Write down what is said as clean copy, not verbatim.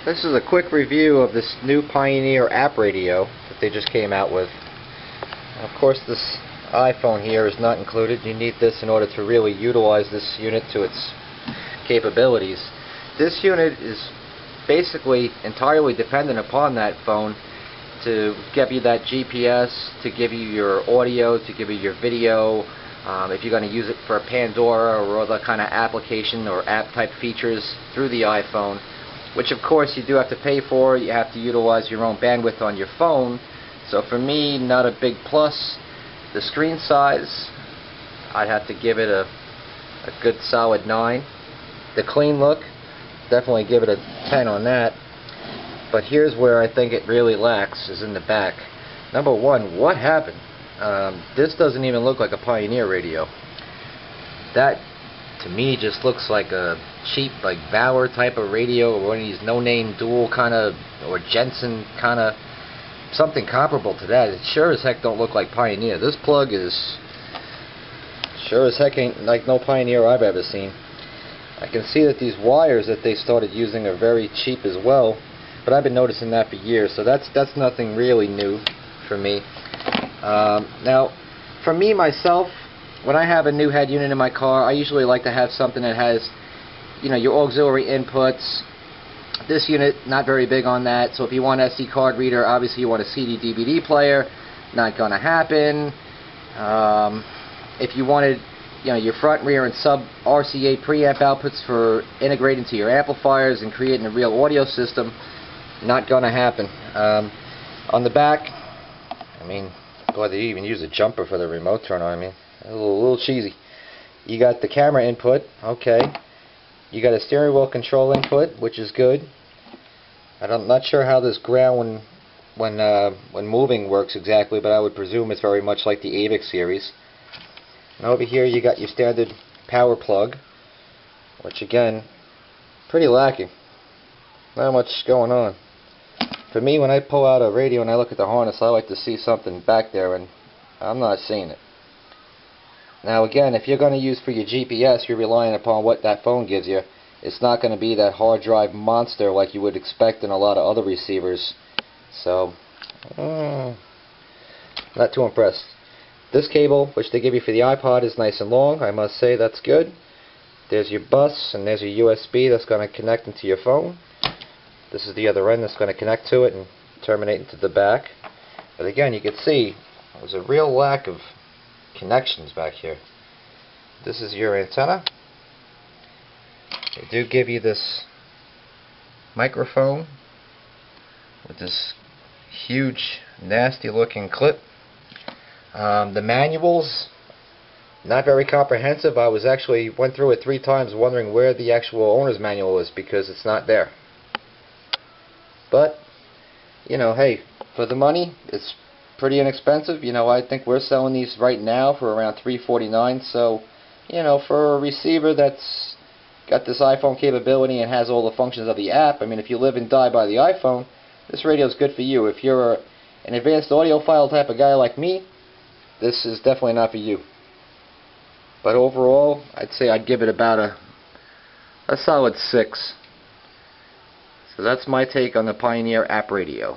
This is a quick review of this new Pioneer app radio that they just came out with. Of course, this iPhone here is not included. You need this in order to really utilize this unit to its capabilities. This unit is basically entirely dependent upon that phone to give you that GPS, to give you your audio, to give you your video. If you're going to use it for Pandora or other kind of application or app type features through the iPhone, which of course you do have to pay for. You have to utilize your own bandwidth on your phone. So for me, not a big plus. The screen size, I'd have to give it a good solid 9. The clean look, definitely give it a 10 on that. But here's where I think it really lacks, is in the back. Number one, what happened? This doesn't even look like a Pioneer radio. That to me just looks like a cheap, like Valor type of radio, or one of these no-name dual kind of, or Jensen kind of, something comparable to that. It sure as heck don't look like Pioneer. This plug is sure as heck ain't like no Pioneer I've ever seen. I can see that these wires that they started using are very cheap as well, but I've been noticing that for years, so that's nothing really new for me. Now, for me myself, when I have a new head unit in my car, I usually like to have something that has, you know, your auxiliary inputs. This unit, not very big on that. So if you want an SD card reader, obviously you want a CD DVD player, not gonna happen. If you wanted, you know, your front, rear, and sub RCA preamp outputs for integrating to your amplifiers and creating a real audio system, not gonna happen. On the back, I mean, boy, they even use a jumper for the remote turn on. I mean, a little cheesy. You got the camera input, okay. You got a steering wheel control input, which is good. I'm not sure how this ground when moving works exactly, but I would presume it's very much like the AVIC series. And over here you got your standard power plug, which again, pretty lacking. Not much going on. For me, when I pull out a radio and I look at the harness, I like to see something back there, and I'm not seeing it. Now again, if you're going to use for your GPS, you're relying upon what that phone gives you. It's not going to be that hard drive monster like you would expect in a lot of other receivers. So, not too impressed. This cable, which they give you for the iPod, is nice and long. I must say that's good. There's your bus, and there's your USB that's going to connect into your phone. This is the other end that's going to connect to it and terminate into the back. But again, you can see there's a real lack of connections back here. This is your antenna. They do give you this microphone with this huge, nasty looking clip. The manuals, not very comprehensive. I was actually went through it 3 times wondering where the actual owner's manual is, because it's not there. But, you know, hey, for the money, it's pretty inexpensive. You know, I think we're selling these right now for around $349. So, you know, for a receiver that's got this iPhone capability and has all the functions of the app, I mean, if you live and die by the iPhone, this radio is good for you. If you're an advanced audiophile type of guy like me, this is definitely not for you. But overall, I'd say I'd give it about a solid 6. So that's my take on the Pioneer app radio.